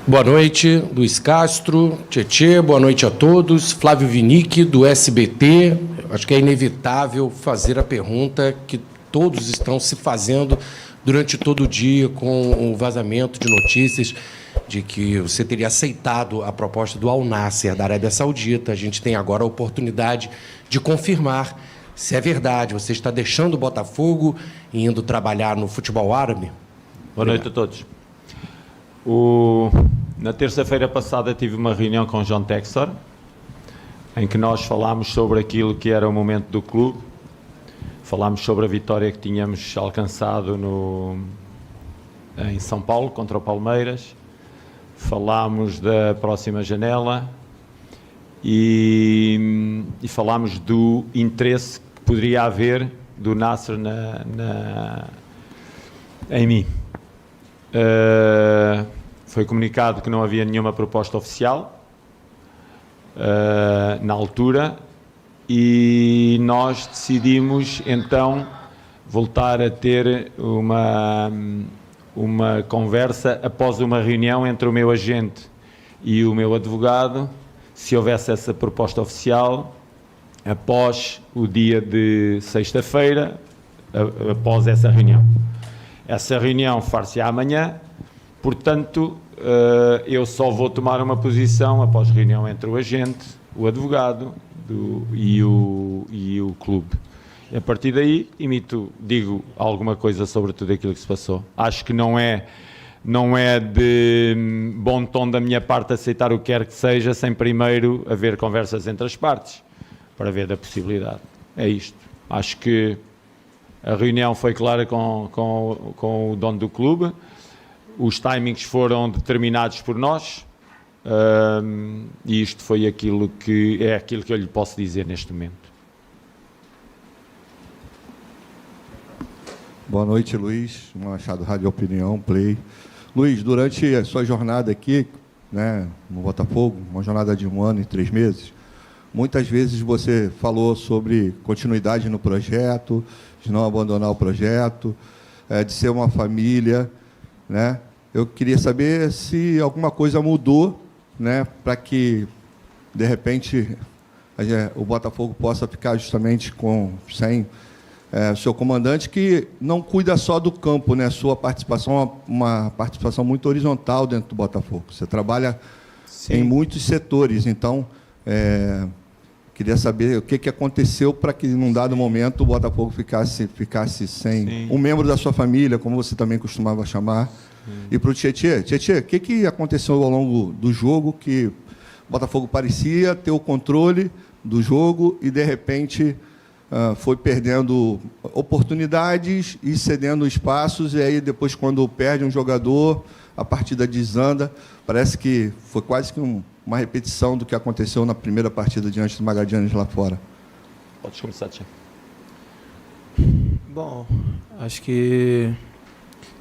Boa noite, Luiz Castro, Tietê, boa noite a todos. Flávio Vinick, do SBT. Acho que é inevitável fazer a pergunta que todos estão se fazendo durante todo o dia com o vazamento de notícias de que você teria aceitado a proposta do Al Nassr, da Arábia Saudita. A gente tem agora a oportunidade de confirmar se é verdade. Você está deixando o Botafogo e indo trabalhar no futebol árabe? Boa noite a todos. Na terça-feira passada tive uma reunião com o John Textor, em que nós falámos sobre aquilo que era o momento do clube, falámos sobre a vitória que tínhamos alcançado em São Paulo, contra o Palmeiras, falámos da próxima janela e falámos do interesse que poderia haver do Nassr em mim. Foi comunicado que não havia nenhuma proposta oficial na altura e nós decidimos então voltar a ter uma conversa após uma reunião entre o meu agente e o meu advogado, se houvesse essa proposta oficial, após o dia de sexta-feira, após essa reunião. Essa reunião far-se amanhã, portanto, eu só vou tomar uma posição após reunião entre o agente, o advogado e o clube. E a partir daí, digo alguma coisa sobre tudo aquilo que se passou. Acho que não é de bom tom da minha parte aceitar o que quer que seja, sem primeiro haver conversas entre as partes, para ver da possibilidade. É isto. Acho que a reunião foi clara com o dono do clube, os timings foram determinados por nós, e isto foi aquilo que eu lhe posso dizer neste momento. Boa noite, Luiz Machado, Rádio Opinião, Play. Luiz, durante a sua jornada aqui, né, no Botafogo, uma jornada de 1 ano e 3 meses, muitas vezes você falou sobre continuidade no projeto, de não abandonar o projeto, de ser uma família, né? Eu queria saber se alguma coisa mudou, né, para que, de repente, o Botafogo possa ficar justamente sem o seu comandante, que não cuida só do campo, né? Sua participação é uma participação muito horizontal dentro do Botafogo. Você trabalha em muitos setores, então queria saber o que aconteceu para que, num dado momento, o Botafogo ficasse sem um membro da sua família, como você também costumava chamar. E para o Tietê, o que aconteceu ao longo do jogo que o Botafogo parecia ter o controle do jogo e, de repente, foi perdendo oportunidades e cedendo espaços, e aí depois, quando perde um jogador, a partida desanda. Parece que foi quase que uma repetição do que aconteceu na primeira partida diante do Magadianes lá fora. Pode começar, Tchê. Bom, acho que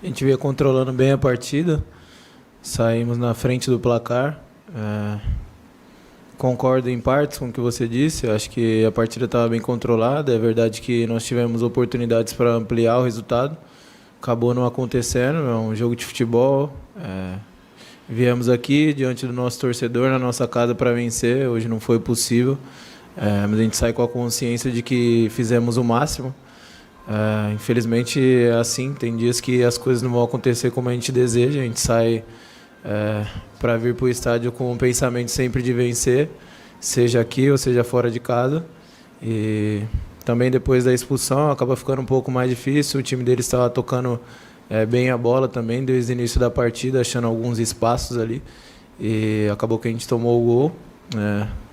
a gente veio controlando bem a partida, saímos na frente do placar. Concordo em partes com o que você disse, eu acho que a partida estava bem controlada, é verdade que nós tivemos oportunidades para ampliar o resultado, acabou não acontecendo, é um jogo de futebol, viemos aqui diante do nosso torcedor, na nossa casa, para vencer, hoje não foi possível, mas a gente sai com a consciência de que fizemos o máximo. Infelizmente é assim, tem dias que as coisas não vão acontecer como a gente deseja, a gente sai para vir para o estádio com o pensamento sempre de vencer, seja aqui ou seja fora de casa. E também depois da expulsão acaba ficando um pouco mais difícil, o time deles estava tocando bem a bola também desde o início da partida, achando alguns espaços ali, e acabou que a gente tomou o gol.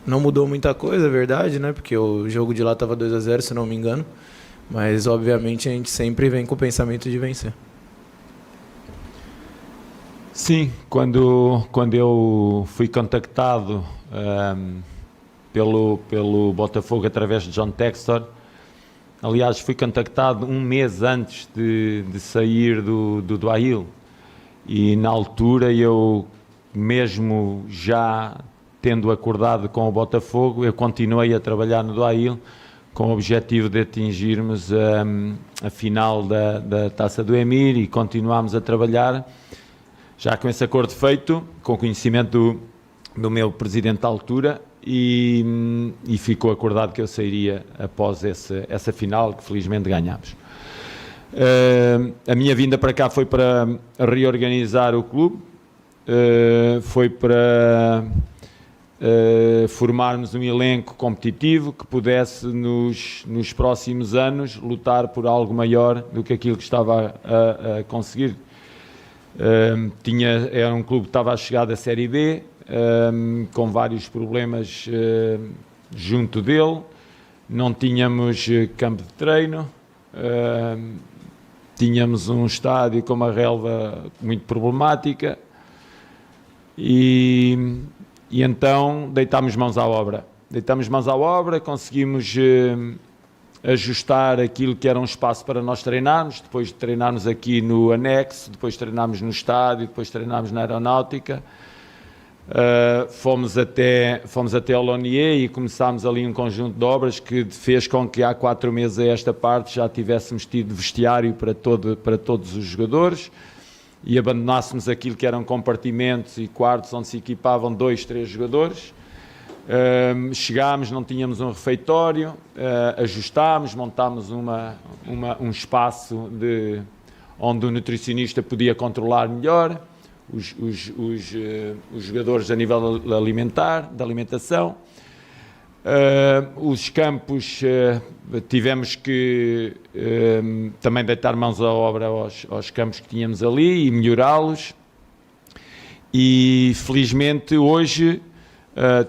Não mudou muita coisa, é verdade, né? Porque o jogo de lá estava 2-0, se não me engano. Mas, obviamente, a gente sempre vem com o pensamento de vencer. Sim, quando eu fui contactado pelo Botafogo através de John Textor, aliás, fui contactado um mês antes de sair do Ahil, e na altura eu, mesmo já tendo acordado com o Botafogo, eu continuei a trabalhar no Dail com o objetivo de atingirmos a final da Taça do Emir, e continuámos a trabalhar, já com esse acordo feito, com conhecimento do meu presidente da altura, e ficou acordado que eu sairia após essa final, que felizmente ganhámos. A minha vinda para cá foi para reorganizar o clube, foi para formarmos um elenco competitivo que pudesse nos próximos anos lutar por algo maior do que aquilo que estava a conseguir. Era um clube que estava a chegar da Série B, com vários problemas junto dele, não tínhamos campo de treino, tínhamos um estádio com uma relva muito problemática, e então deitámos mãos à obra. Conseguimos ajustar aquilo que era um espaço para nós treinarmos, depois de treinarmos aqui no anexo, depois treinámos no estádio, depois treinámos na aeronáutica. Fomos até ao Lonier e começámos ali um conjunto de obras que fez com que há 4 meses a esta parte já tivéssemos tido vestiário para todos os jogadores, e abandonássemos aquilo que eram compartimentos e quartos onde se equipavam 2, 3 jogadores. Chegámos, não tínhamos um refeitório, ajustámos, montámos um espaço onde o nutricionista podia controlar melhor os jogadores a nível alimentar, da alimentação. Os campos, tivemos que também deitar mãos à obra aos campos que tínhamos ali e melhorá-los, e felizmente hoje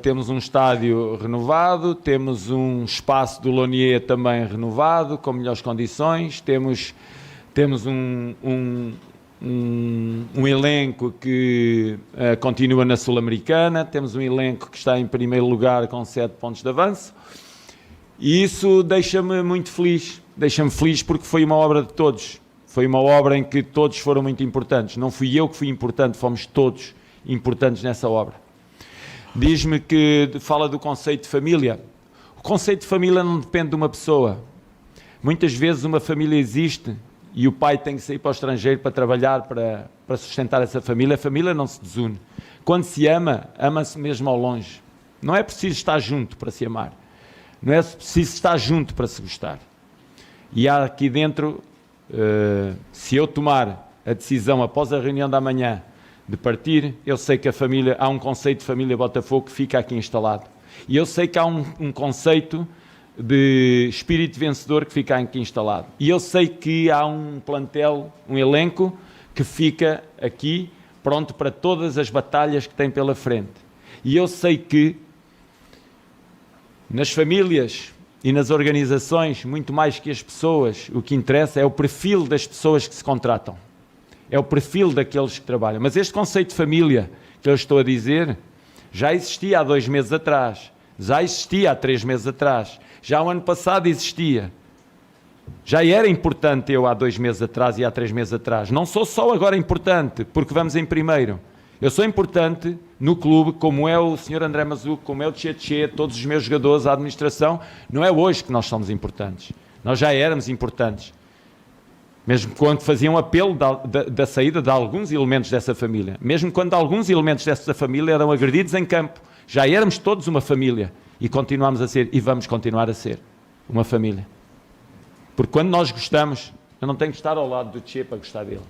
temos um estádio renovado, temos um espaço do Lonier também renovado, com melhores condições, temos um elenco que continua na Sul-Americana, temos um elenco que está em primeiro lugar com 7 pontos de avanço, e isso deixa-me muito feliz. Deixa-me feliz porque foi uma obra de todos, foi uma obra em que todos foram muito importantes. Não fui eu que fui importante, fomos todos importantes nessa obra. Diz-me que fala do conceito de família. O conceito de família não depende de uma pessoa. Muitas vezes uma família existe e o pai tem que sair para o estrangeiro para trabalhar, para sustentar essa família. A família não se desune. Quando se ama, ama-se mesmo ao longe. Não é preciso estar junto para se amar. Não é preciso estar junto para se gostar. E há aqui dentro, se eu tomar a decisão após a reunião da manhã de partir, eu sei que há um conceito de família Botafogo que fica aqui instalado. E eu sei que há um conceito de espírito vencedor que fica aqui instalado. E eu sei que há um plantel, um elenco que fica aqui pronto para todas as batalhas que tem pela frente. E eu sei que nas famílias e nas organizações, muito mais que as pessoas, o que interessa é o perfil das pessoas que se contratam. É o perfil daqueles que trabalham. Mas este conceito de família que eu estou a dizer já existia há 2 meses atrás, já existia há 3 meses atrás, já o ano passado existia. Já era importante eu há 2 meses atrás e há 3 meses atrás. Não sou só agora importante, porque vamos em primeiro. Eu sou importante no clube, como é o Sr. André Mazuco, como é o Tchetche, todos os meus jogadores, a administração. Não é hoje que nós somos importantes. Nós já éramos importantes. Mesmo quando faziam apelo da saída de alguns elementos dessa família. Mesmo quando alguns elementos dessa família eram agredidos em campo. Já éramos todos uma família. E continuamos a ser, e vamos continuar a ser, uma família. Porque quando nós gostamos, eu não tenho que estar ao lado do Tchê para gostar dele.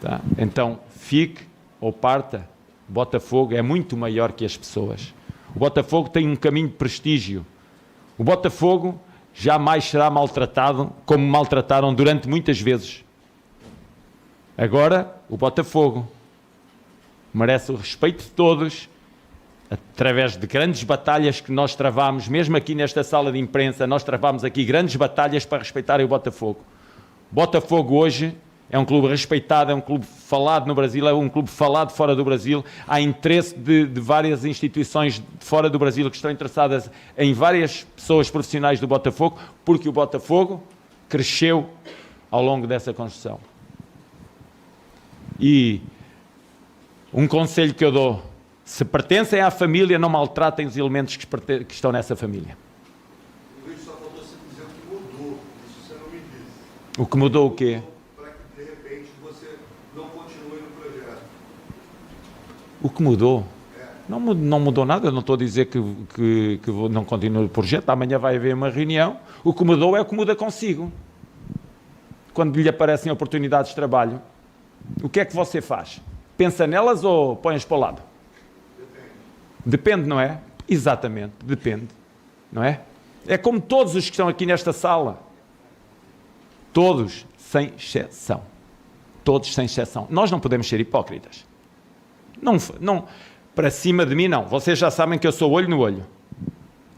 Tá? Então, fique ou parta, o Botafogo é muito maior que as pessoas. O Botafogo tem um caminho de prestígio. O Botafogo jamais será maltratado como maltrataram durante muitas vezes. Agora, o Botafogo merece o respeito de todos, através de grandes batalhas que nós travamos, mesmo aqui nesta sala de imprensa, nós travamos aqui grandes batalhas para respeitarem o Botafogo. O Botafogo hoje é um clube respeitado, é um clube falado no Brasil, é um clube falado fora do Brasil. Há interesse de várias instituições de fora do Brasil que estão interessadas em várias pessoas profissionais do Botafogo, porque o Botafogo cresceu ao longo dessa construção. E Um conselho que eu dou: se pertencem à família, não maltratem os elementos que estão nessa família. Luís, só faltou você dizer o que mudou. Isso você não me disse. O que mudou o quê? Para que, de repente, você não continue no projeto. O que mudou? Não mudou nada, eu não estou a dizer que não continue o projeto. Amanhã vai haver uma reunião. O que mudou é o que muda consigo. Quando lhe aparecem oportunidades de trabalho, o que é que você faz? Pensa nelas ou põe-as para o lado? Depende, não é? Exatamente, depende, não é? É como todos os que estão aqui nesta sala. Todos, sem exceção. Todos, sem exceção. Nós não podemos ser hipócritas. Não, para cima de mim, não. Vocês já sabem que eu sou olho no olho.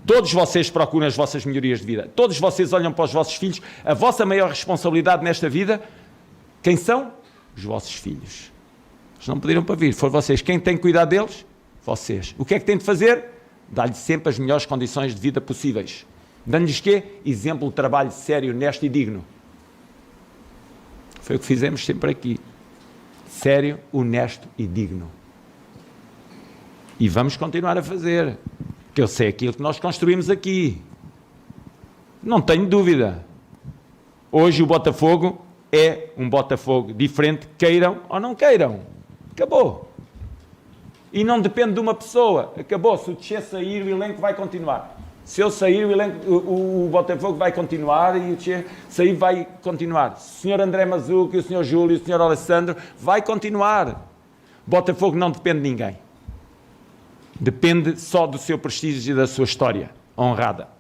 Todos vocês procuram as vossas melhorias de vida. Todos vocês olham para os vossos filhos. A vossa maior responsabilidade nesta vida, quem são? Os vossos filhos. Eles não pediram para vir, foram vocês. Quem tem que cuidar deles? Vocês. O que é que têm de fazer? Dar-lhes sempre as melhores condições de vida possíveis. Dando-lhes quê? Exemplo de trabalho sério, honesto e digno. Foi o que fizemos sempre aqui. Sério, honesto e digno. E vamos continuar a fazer. Porque eu sei aquilo que nós construímos aqui. Não tenho dúvida. Hoje o Botafogo é um Botafogo diferente, queiram ou não queiram. Acabou. E não depende de uma pessoa. Acabou. Se o Tchê sair, o elenco vai continuar. Se eu sair, o Botafogo vai continuar e o Tchê sair vai continuar. O senhor André Mazuco, o senhor Júlio, o senhor Alessandro vai continuar. Botafogo não depende de ninguém. Depende só do seu prestígio e da sua história honrada.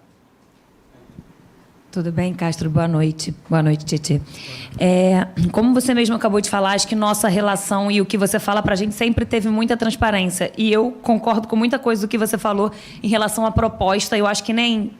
Tudo bem, Castro? Boa noite. Boa noite, Tietê. Como você mesmo acabou de falar, acho que nossa relação e o que você fala para a gente sempre teve muita transparência. E eu concordo com muita coisa do que você falou em relação à proposta. Eu acho que nem,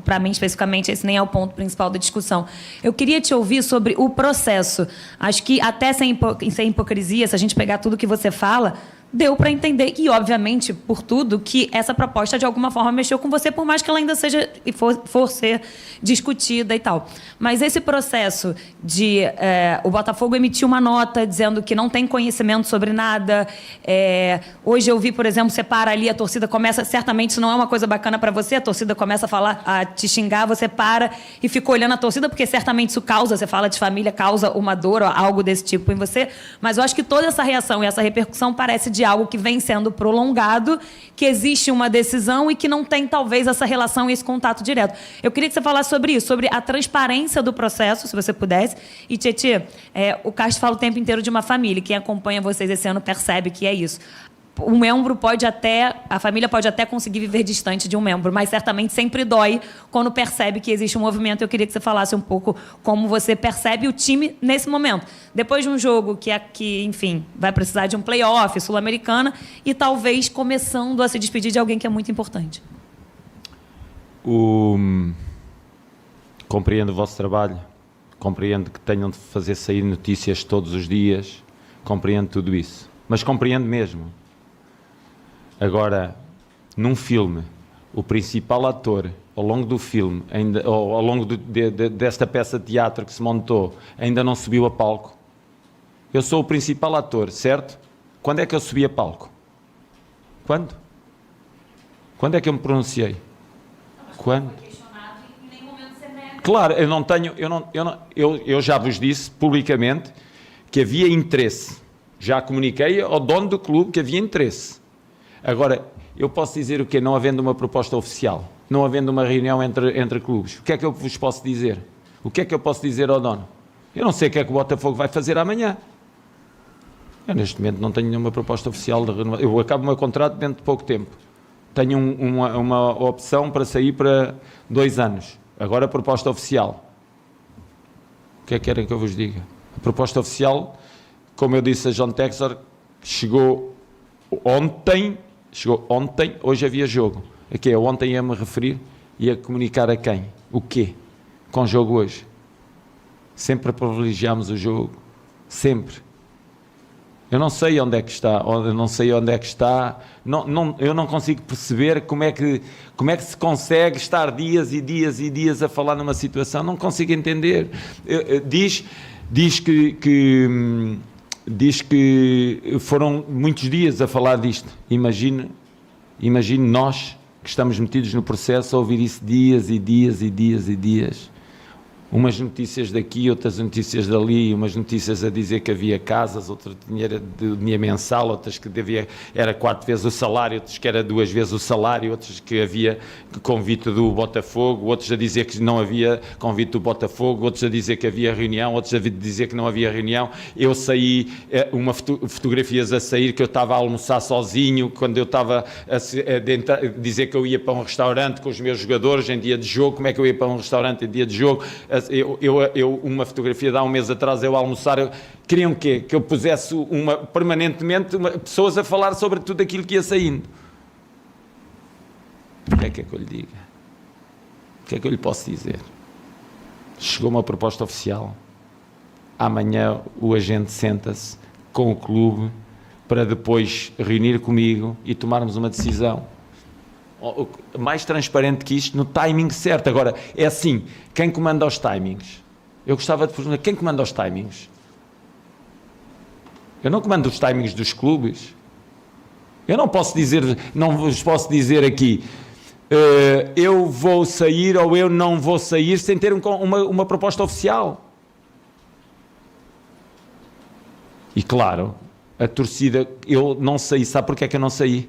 para mim especificamente, esse nem é o ponto principal da discussão. Eu queria te ouvir sobre o processo. Acho que até sem hipocrisia, se a gente pegar tudo que você fala, deu para entender, e obviamente, por tudo, que essa proposta de alguma forma mexeu com você, por mais que ela ainda seja e for ser discutida e tal. Mas esse processo de o Botafogo emitiu uma nota dizendo que não tem conhecimento sobre nada. Hoje eu vi, por exemplo, você para ali, a torcida começa, certamente isso não é uma coisa bacana para você, a torcida começa a falar, a te xingar, você para e fica olhando a torcida, porque certamente isso causa, você fala de família, causa uma dor ou algo desse tipo em você. Mas eu acho que toda essa reação e essa repercussão parece de algo que vem sendo prolongado, que existe uma decisão e que não tem, talvez, essa relação e esse contato direto. Eu queria que você falasse sobre isso, sobre a transparência do processo, se você pudesse. E, Tietê, o Castro fala o tempo inteiro de uma família. Quem acompanha vocês esse ano percebe que é isso. Um membro pode até, a família pode até conseguir viver distante de um membro, mas certamente sempre dói quando percebe que existe um movimento. Eu queria que você falasse um pouco como você percebe o time nesse momento. Depois de um jogo que enfim, vai precisar de um play-off, Sul-Americana, e talvez começando a se despedir de alguém que é muito importante. Compreendo o vosso trabalho, compreendo que tenham de fazer sair notícias todos os dias, compreendo tudo isso, mas compreendo mesmo. Agora, num filme, o principal ator, ao longo do filme, ao longo desta peça de teatro que se montou, ainda não subiu a palco. Eu sou o principal ator, certo? Quando é que eu subi a palco? Quando? Quando é que eu me pronunciei? Quando? Claro, eu não tenho, eu já vos disse publicamente que havia interesse. Já comuniquei ao dono do clube que havia interesse. Agora, eu posso dizer o quê? Não havendo uma proposta oficial, não havendo uma reunião entre clubes, o que é que eu vos posso dizer? O que é que eu posso dizer ao dono? Eu não sei o que é que o Botafogo vai fazer amanhã. Eu, neste momento, não tenho nenhuma proposta oficial de renovação. Eu acabo o meu contrato dentro de pouco tempo. Tenho uma opção para sair para 2 anos. Agora, a proposta oficial. O que é que querem que eu vos diga? A proposta oficial, como eu disse a John Texor, chegou ontem, hoje havia jogo. A quê? Eu ontem ia me referir e ia comunicar a quem? O quê? Com o jogo hoje. Sempre privilegiamos o jogo. Sempre. Eu não sei onde é que está. Eu não consigo perceber como é que se consegue estar dias e dias e dias a falar numa situação. Não consigo entender. Diz que diz que foram muitos dias a falar disto. Imagine nós que estamos metidos no processo a ouvir isso dias e dias e dias e dias. Umas notícias daqui, outras notícias dali, umas notícias a dizer que havia casas, outras dinheiro mensal, outras que era 4 vezes o salário, outras que era 2 vezes o salário, outras que havia convite do Botafogo, outros a dizer que não havia convite do Botafogo, outros a dizer que havia reunião, outros a dizer que não havia reunião. Eu saí, fotografias a sair que eu estava a almoçar sozinho, quando eu estava a dizer que eu ia para um restaurante com os meus jogadores em dia de jogo. Como é que eu ia para um restaurante em dia de jogo? Uma fotografia de há um mês atrás, eu a almoçar, queriam que eu pusesse permanentemente pessoas a falar sobre tudo aquilo que ia saindo. O que é que eu lhe diga? O que é que eu lhe posso dizer? Chegou uma proposta oficial, amanhã o agente senta-se com o clube para depois reunir comigo e tomarmos uma decisão. Mais transparente que isto, no timing certo. Agora, é assim, quem comanda os timings? Eu gostava de perguntar, quem comanda os timings? Eu não comando os timings dos clubes. Eu não posso dizer, não vos posso dizer aqui, eu vou sair ou eu não vou sair sem ter uma proposta oficial. E claro, a torcida, eu não saí, sabe porque é que eu não saí?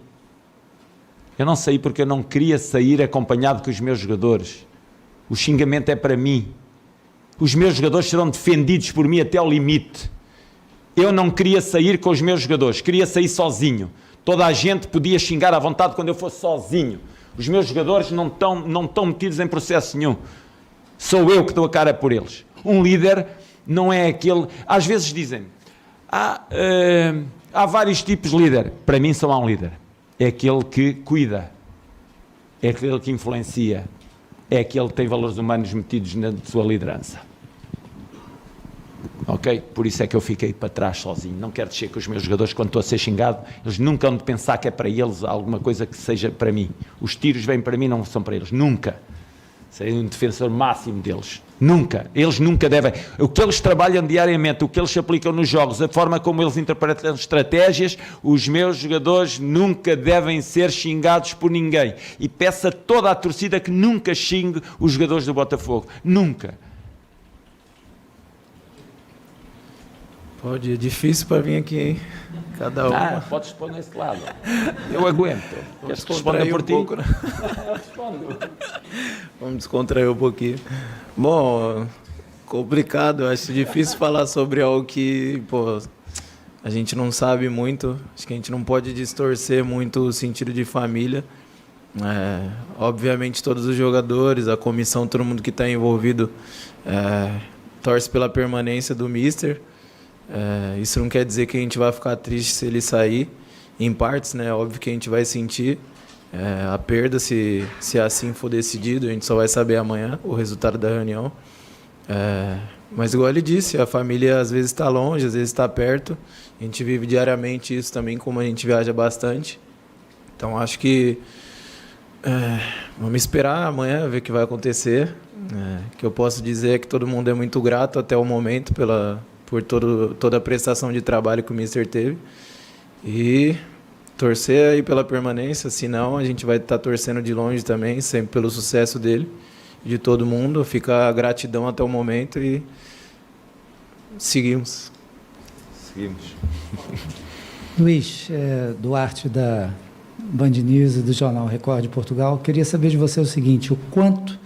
Eu não saí porque eu não queria sair acompanhado com os meus jogadores. O xingamento é para mim. Os meus jogadores serão defendidos por mim até ao limite. Eu não queria sair com os meus jogadores, queria sair sozinho. Toda a gente podia xingar à vontade quando eu fosse sozinho. Os meus jogadores não estão metidos em processo nenhum. Sou eu que dou a cara por eles. Um líder não é aquele... Às vezes dizem-me, há vários tipos de líder. Para mim só há um líder. É aquele que cuida, é aquele que influencia, é aquele que tem valores humanos metidos na sua liderança. Ok? Por isso é que eu fiquei para trás sozinho. Não quero descer com os meus jogadores quando estou a ser xingado. Eles nunca vão pensar que é para eles alguma coisa que seja para mim. Os tiros vêm para mim, não são para eles. Nunca. Serei um defensor máximo deles. Nunca. Eles nunca devem. O que eles trabalham diariamente, o que eles aplicam nos jogos, a forma como eles interpretam estratégias, os meus jogadores nunca devem ser xingados por ninguém. E peço a toda a torcida que nunca xingue os jogadores do Botafogo. Nunca. Pode, é difícil para vir aqui, hein? Cada um. Podes pôr nesse lado. Eu aguento. Queres que responda por ti? Pouco, né? Vamos descontrair um pouquinho. Bom, complicado. Eu acho difícil falar sobre algo que, a gente não sabe muito. Acho que a gente não pode distorcer muito o sentido de família. Obviamente, todos os jogadores, a comissão, todo mundo que está envolvido torce pela permanência do Mister. Isso não quer dizer que a gente vai ficar triste se ele sair, em partes, né? Óbvio que a gente vai sentir a perda se assim for decidido. A gente só vai saber amanhã o resultado da reunião. Mas igual ele disse, a família às vezes está longe, às vezes está perto. A gente vive diariamente isso também, como a gente viaja bastante. Então acho que vamos esperar amanhã, ver o que vai acontecer. O que eu posso dizer é que todo mundo é muito grato até o momento por toda a prestação de trabalho que o Mister teve. E torcer aí pela permanência, senão a gente vai estar torcendo de longe também, sempre pelo sucesso dele, de todo mundo. Fica a gratidão até o momento e seguimos. Luiz Duarte, da Band News e do Jornal Record de Portugal, queria saber de você o seguinte: o quanto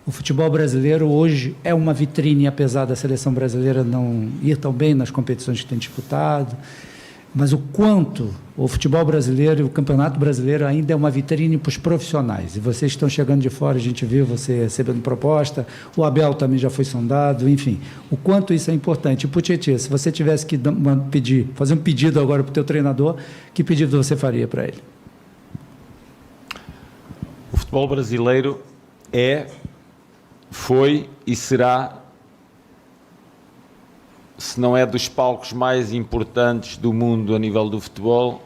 o futebol brasileiro hoje é uma vitrine, apesar da seleção brasileira não ir tão bem nas competições que tem disputado, mas o quanto o futebol brasileiro e o campeonato brasileiro ainda é uma vitrine para os profissionais. E vocês estão chegando de fora, a gente viu você recebendo proposta, o Abel também já foi sondado, enfim, o quanto isso é importante. E para o Tietê, se você tivesse que fazer um pedido agora para o teu treinador, que pedido você faria para ele? O futebol brasileiro foi e será, se não é dos palcos mais importantes do mundo a nível do futebol,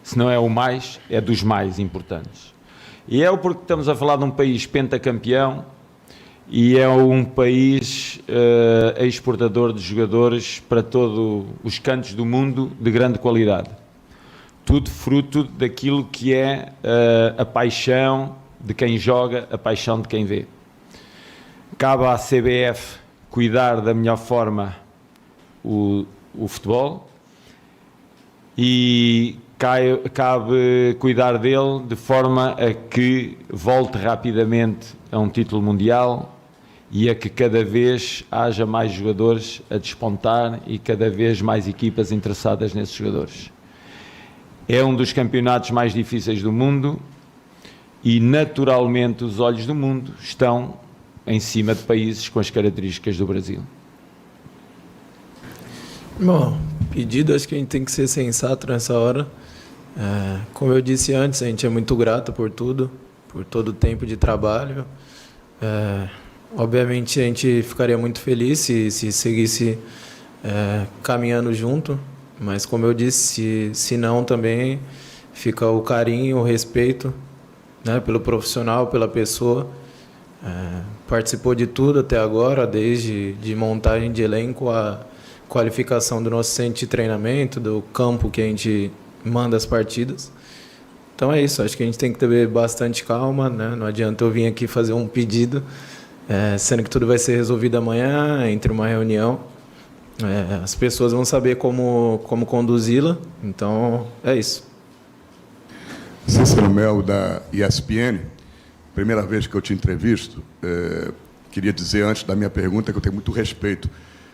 se não é o mais, é dos mais importantes. E porque estamos a falar de um país pentacampeão e é um país exportador de jogadores para todos os cantos do mundo de grande qualidade. Tudo fruto daquilo que é a paixão de quem joga, a paixão de quem vê. Cabe à CBF cuidar da melhor forma o futebol e cabe cuidar dele de forma a que volte rapidamente a um título mundial e a que cada vez haja mais jogadores a despontar e cada vez mais equipas interessadas nesses jogadores. É um dos campeonatos mais difíceis do mundo e, naturalmente, os olhos do mundo estão em cima de países com as características do Brasil. Bom, pedido, acho que a gente tem que ser sensato nessa hora. Como eu disse antes, a gente é muito grato por tudo, por todo o tempo de trabalho. Obviamente a gente ficaria muito feliz se seguisse caminhando junto, mas como eu disse, se não também fica o carinho, o respeito, né, pelo profissional, pela pessoa. Participou de tudo até agora, desde de montagem de elenco, a qualificação do nosso centro de treinamento, do campo que a gente manda as partidas. Então é isso, acho que a gente tem que ter bastante calma, né? Não adianta eu vir aqui fazer um pedido, sendo que tudo vai ser resolvido amanhã, entre uma reunião. As pessoas vão saber como conduzi-la, então é isso. Cícero Mel, da ESPN, primeira vez que eu te entrevisto, queria dizer antes da minha pergunta que eu tenho muito respeito,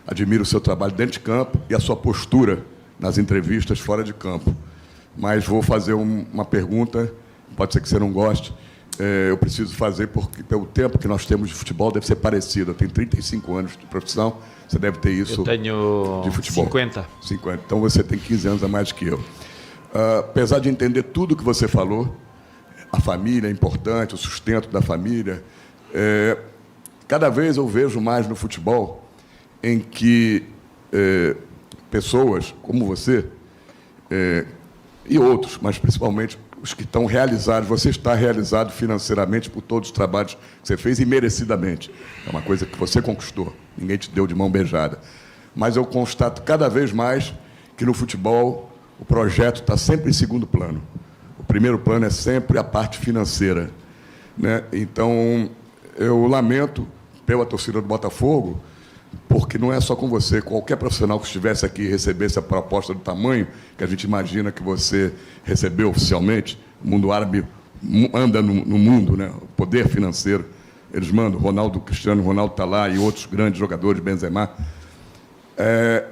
admiro o seu trabalho dentro de campo e a sua postura nas entrevistas fora de campo. Mas vou fazer uma pergunta, pode ser que você não goste, eu preciso fazer porque pelo tempo que nós temos de futebol deve ser parecido. Eu tenho 35 anos de profissão, você deve ter isso. Eu tenho de futebol. 50. Então você tem 15 anos a mais que eu. Apesar de entender tudo que você falou, a família é importante, o sustento da família, cada vez eu vejo mais no futebol em que pessoas como você e outros, mas principalmente os que estão realizados, você está realizado financeiramente por todos os trabalhos que você fez e merecidamente. É uma coisa que você conquistou, ninguém te deu de mão beijada. Mas eu constato cada vez mais que no futebol o projeto está sempre em segundo plano. O primeiro plano é sempre a parte financeira, né? Então, eu lamento pela torcida do Botafogo, porque não é só com você, qualquer profissional que estivesse aqui e recebesse a proposta do tamanho que a gente imagina que você recebeu oficialmente, o mundo árabe anda no mundo, né? O poder financeiro, eles mandam, Ronaldo, Cristiano Ronaldo está lá e outros grandes jogadores, Benzema.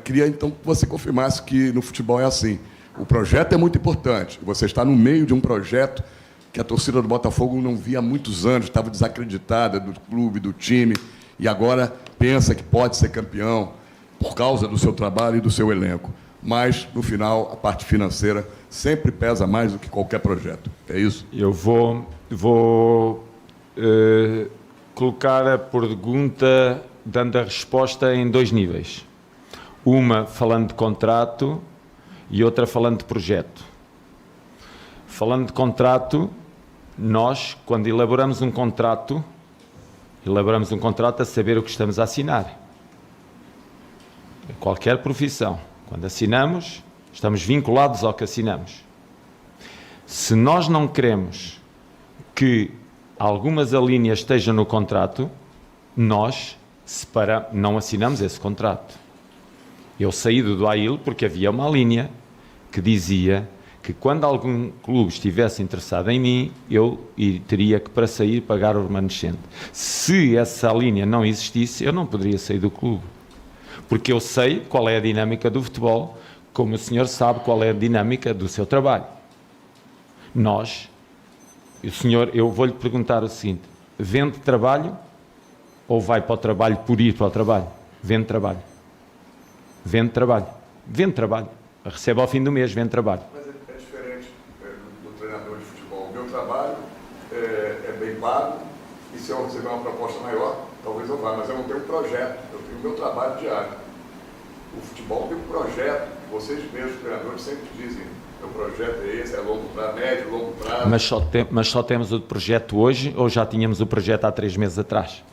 Queria então que você confirmasse que no futebol é assim. O projeto é muito importante, você está no meio de um projeto que a torcida do Botafogo não via há muitos anos, estava desacreditada do clube, do time, e agora pensa que pode ser campeão por causa do seu trabalho e do seu elenco. Mas, no final, a parte financeira sempre pesa mais do que qualquer projeto. É isso? Eu vou colocar a pergunta dando a resposta em dois níveis. Uma falando de contrato e outra falando de projeto. Falando de contrato, nós, quando elaboramos um contrato a saber o que estamos a assinar. Qualquer profissão. Quando assinamos, estamos vinculados ao que assinamos. Se nós não queremos que algumas alíneas estejam no contrato, nós não assinamos esse contrato. Eu saí do AIL porque havia uma linha que dizia que quando algum clube estivesse interessado em mim, eu teria que, para sair, pagar o remanescente. Se essa linha não existisse, eu não poderia sair do clube. Porque eu sei qual é a dinâmica do futebol, como o senhor sabe qual é a dinâmica do seu trabalho. Eu vou-lhe perguntar o seguinte: vende trabalho ou vai para o trabalho por ir para o trabalho? Vende trabalho. Vende trabalho. Vende trabalho. Recebe ao fim do mês, vende trabalho. Mas é diferente do treinador de futebol. O meu trabalho é bem pago e se eu receber uma proposta maior, talvez eu vá, mas eu não tenho um projeto, eu tenho o meu trabalho diário. O futebol tem um projeto, vocês mesmos, os treinadores, sempre dizem, meu projeto é esse, é longo prazo, médio, longo prazo. Mas só temos o projeto hoje ou já tínhamos o projeto há 3 meses atrás?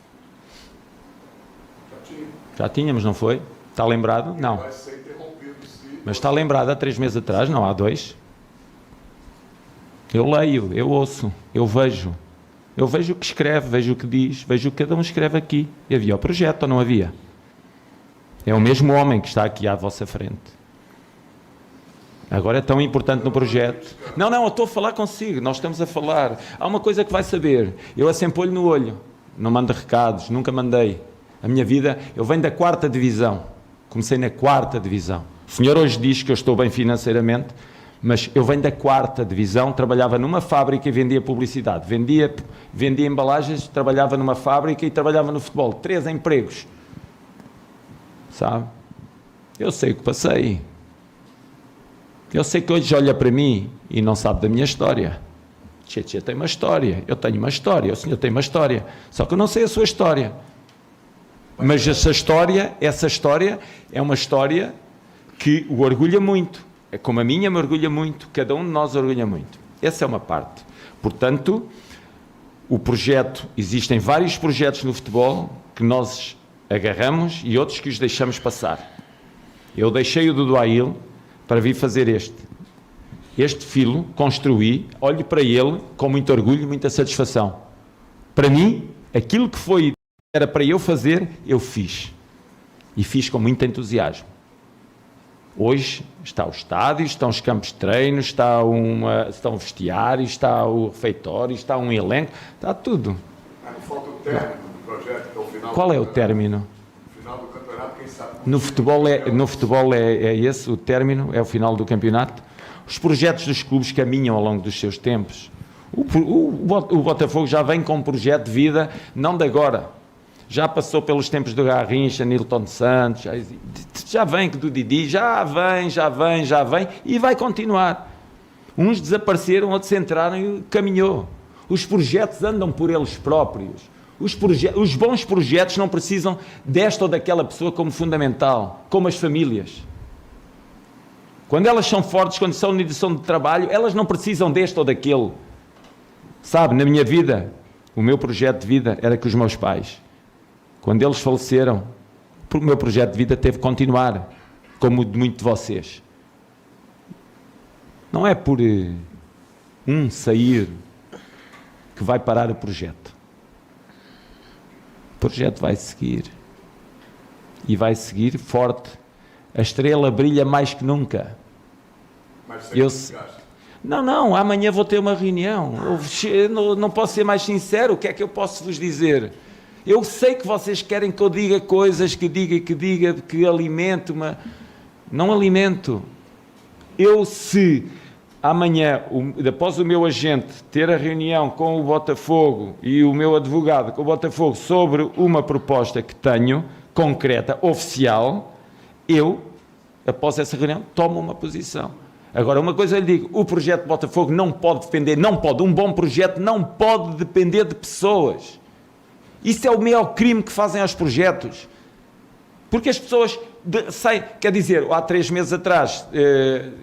Já tinha. Já tínhamos, não foi? Está lembrado? Não. Mas está lembrado há 3 meses atrás, não há 2. Eu leio, eu ouço, eu vejo. Eu vejo o que escreve, vejo o que diz, vejo o que cada um escreve aqui. E havia o projeto ou não havia? É o mesmo homem que está aqui à vossa frente. Agora é tão importante no projeto. Não, eu estou a falar consigo, nós estamos a falar. Há uma coisa que vai saber. Eu sempre olho no olho. Não mando recados, nunca mandei. A minha vida, eu venho da 4ª divisão. Comecei na 4ª divisão. O senhor hoje diz que eu estou bem financeiramente, mas eu venho da 4ª divisão, trabalhava numa fábrica e vendia publicidade. Vendia embalagens, trabalhava numa fábrica e trabalhava no futebol. 3 empregos. Sabe? Eu sei o que passei. Eu sei que hoje olha para mim e não sabe da minha história. Tchê tem uma história, eu tenho uma história, o senhor tem uma história. Só que eu não sei a sua história. Mas essa história é uma história que o orgulha muito. É como a minha me orgulha muito, cada um de nós orgulha muito. Essa é uma parte. Portanto, o projeto, existem vários projetos no futebol que nós agarramos e outros que os deixamos passar. Eu deixei o do Duail para vir fazer este filo, construí, olho para ele com muito orgulho e muita satisfação. Para mim, aquilo que era para eu fazer, eu fiz. E fiz com muito entusiasmo. Hoje está o estádio, estão os campos de treino, estão o vestiário, está o refeitório, está um elenco, está tudo. Falta o término do projeto, que é o final. Qual é o término? O final do campeonato, quem sabe? No futebol é esse o término, é o final do campeonato. Os projetos dos clubes caminham ao longo dos seus tempos. O Botafogo já vem com um projeto de vida, não de agora. Já passou pelos tempos do Garrincha, Nilton Santos, já vem do Didi, já vem, e vai continuar. Uns desapareceram, outros entraram e caminhou. Os projetos andam por eles próprios. Os bons projetos não precisam desta ou daquela pessoa como fundamental, como as famílias. Quando elas são fortes, quando são união de trabalho, elas não precisam deste ou daquele. Sabe, na minha vida, o meu projeto de vida era que os meus pais, quando eles faleceram, o meu projeto de vida teve que continuar, como o de muitos de vocês. Não é por sair que vai parar o projeto. O projeto vai seguir. E vai seguir forte. A estrela brilha mais que nunca. Não, amanhã vou ter uma reunião. Eu não posso ser mais sincero. O que é que eu posso vos dizer? Eu sei que vocês querem que eu diga coisas, que alimento, mas não alimento. Se amanhã, após o meu agente ter a reunião com o Botafogo e o meu advogado com o Botafogo sobre uma proposta que tenho, concreta, oficial, após essa reunião, tomo uma posição. Agora, uma coisa eu lhe digo, o projeto de Botafogo não pode depender, um bom projeto não pode depender de pessoas. Isso é o maior crime que fazem aos projetos. Porque as pessoas quer dizer, há 3 meses atrás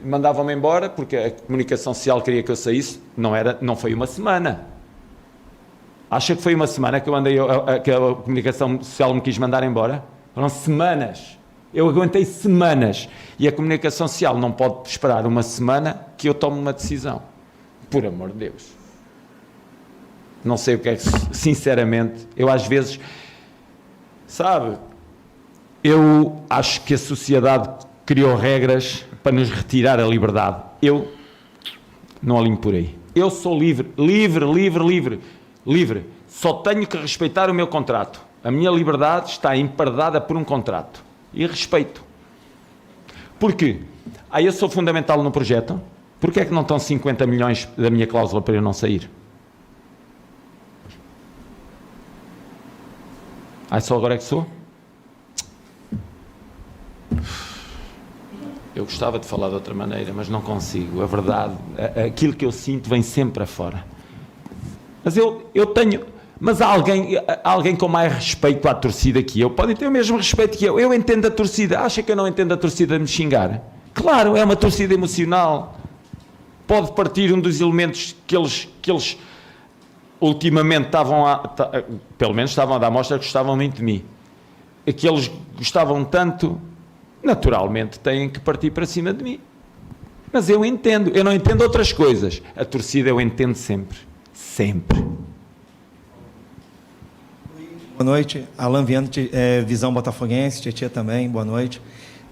mandavam-me embora porque a comunicação social queria que eu saísse, não foi uma semana. Acha que foi uma semana que que a comunicação social me quis mandar embora? Foram semanas. Eu aguentei semanas. E a comunicação social não pode esperar uma semana que eu tome uma decisão. Por amor de Deus. Não sei o que é que, sinceramente, eu às vezes, sabe, eu acho que a sociedade criou regras para nos retirar a liberdade. Eu não alinho por aí. Eu sou livre. Só tenho que respeitar o meu contrato. A minha liberdade está empardada por um contrato. E respeito. Porquê? Eu sou fundamental no projeto. Porquê é que não estão 50 milhões da minha cláusula para eu não sair? Só agora é que sou? Eu gostava de falar de outra maneira, mas não consigo. A verdade, aquilo que eu sinto vem sempre para fora. Mas eu tenho... Mas há alguém com mais respeito à torcida que eu. Podem ter o mesmo respeito que eu. Eu entendo a torcida. Acha que eu não entendo a torcida de me xingar? Claro, é uma torcida emocional. Pode partir um dos elementos que eles ultimamente pelo menos estavam a dar mostra que gostavam muito de mim. que eles gostavam tanto, naturalmente têm que partir para cima de mim. Mas eu entendo, eu não entendo outras coisas. A torcida eu entendo sempre. Sempre. Boa noite, Alan Viana, Visão Botafoguense, Tietê também, boa noite.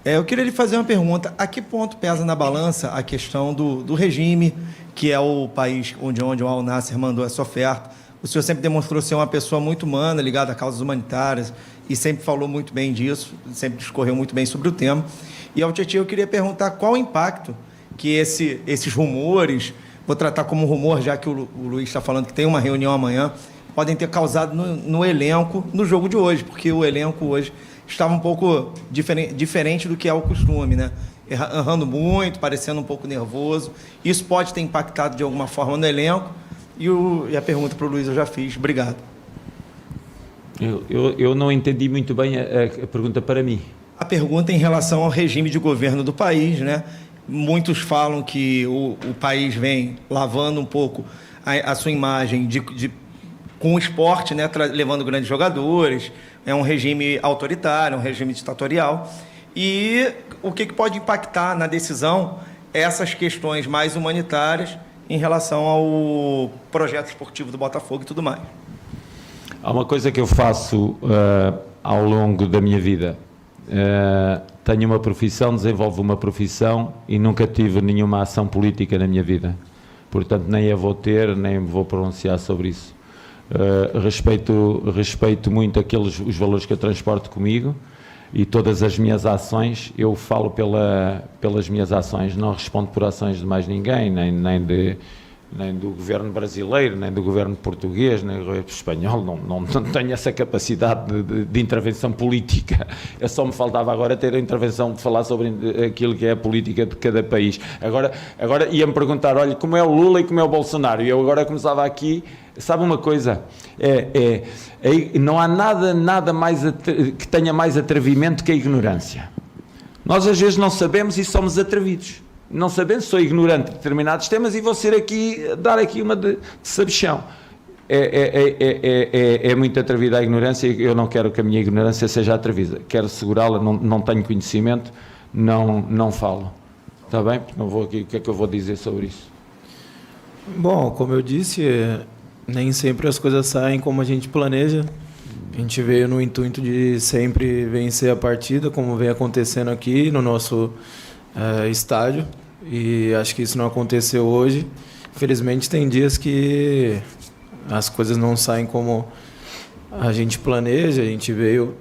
Eu queria lhe fazer uma pergunta, a que ponto pesa na balança a questão do regime, que é o país onde o Al Nassr mandou essa oferta? O senhor sempre demonstrou ser uma pessoa muito humana, ligada a causas humanitárias, e sempre falou muito bem disso, sempre discorreu muito bem sobre o tema. E ao Tietê eu queria perguntar qual o impacto que esses rumores, vou tratar como rumor, já que o Luiz está falando que tem uma reunião amanhã, podem ter causado no elenco, no jogo de hoje, porque o elenco hoje estava um pouco diferente do que é o costume, né? Errando muito, parecendo um pouco nervoso. Isso pode ter impactado de alguma forma no elenco. E a pergunta para o Luiz eu já fiz. Obrigado. Eu não entendi muito bem a pergunta para mim. A pergunta em relação ao regime de governo do país, né? Muitos falam que o país vem lavando um pouco a sua imagem com o esporte, né? Levando grandes jogadores. É um regime autoritário, um regime ditatorial. E o que pode impactar na decisão essas questões mais humanitárias em relação ao projeto esportivo do Botafogo e tudo mais? Há uma coisa que eu faço ao longo da minha vida. Tenho uma profissão, desenvolvo uma profissão e nunca tive nenhuma ação política na minha vida. Portanto, nem a vou ter, nem vou pronunciar sobre isso. Respeito muito os valores que eu transporto comigo e todas as minhas ações, eu falo pelas minhas ações, não respondo por ações de mais ninguém, nem do governo brasileiro, nem do governo português, nem do governo espanhol, não tenho essa capacidade de intervenção política. Só me faltava agora ter a intervenção de falar sobre aquilo que é a política de cada país. Agora ia-me perguntar, olha, como é o Lula e como é o Bolsonaro? E eu agora começava aqui, sabe uma coisa? Não há nada mais que tenha mais atrevimento que a ignorância. Nós às vezes não sabemos e somos atrevidos. Não sabendo, sou ignorante de determinados temas e vou dar aqui uma de sabichão. É muito atrevida a ignorância e eu não quero que a minha ignorância seja atrevida. Quero segurá-la, não tenho conhecimento, não falo. Está bem? Não vou aqui, o que é que eu vou dizer sobre isso? Bom, como eu disse, nem sempre as coisas saem como a gente planeja. A gente veio no intuito de sempre vencer a partida, como vem acontecendo aqui no nosso estádio. E acho que isso não aconteceu hoje. Infelizmente tem dias que as coisas não saem como a gente planeja. A gente veio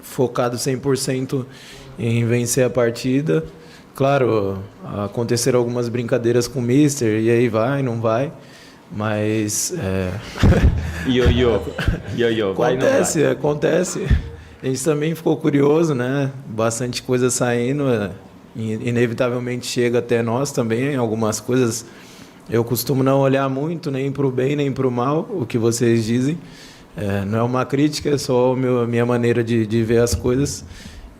focado 100% em vencer a partida. Claro, aconteceram algumas brincadeiras com o Mister, e aí vai, não vai, mas acontece. A gente também ficou curioso, né? Bastante coisa saindo, inevitavelmente chega até nós também, algumas coisas. Eu costumo não olhar muito, nem para o bem, nem para o mal, o que vocês dizem. Não é uma crítica, é só a minha maneira de ver as coisas.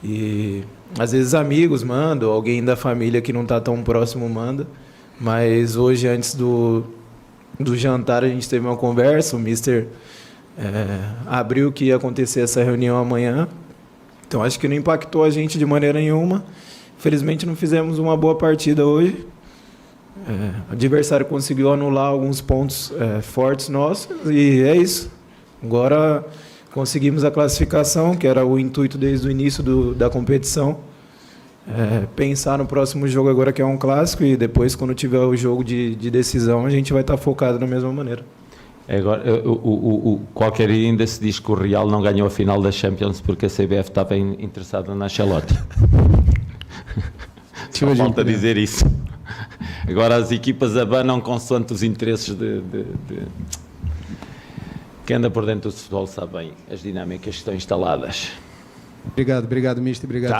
E às vezes amigos mandam, alguém da família que não está tão próximo manda. Mas hoje, antes do jantar, a gente teve uma conversa, o Mister abriu que ia acontecer essa reunião amanhã. Então acho que não impactou a gente de maneira nenhuma. Infelizmente não fizemos uma boa partida hoje. O adversário conseguiu anular alguns pontos fortes nossos e é isso. Agora conseguimos a classificação, que era o intuito desde o início da competição. Pensar no próximo jogo agora, que é um clássico, e depois, quando tiver o jogo de decisão, a gente vai estar focado da mesma maneira. Agora, qualquer dia ainda se diz que o Real não ganhou a final da Champions porque a CBF estava interessada na Ancelotti. Só falta dizer isso. Agora as equipas abanam consoante os interesses de... Quem anda por dentro do futebol sabe bem as dinâmicas que estão instaladas. Obrigado, Mister. Obrigado.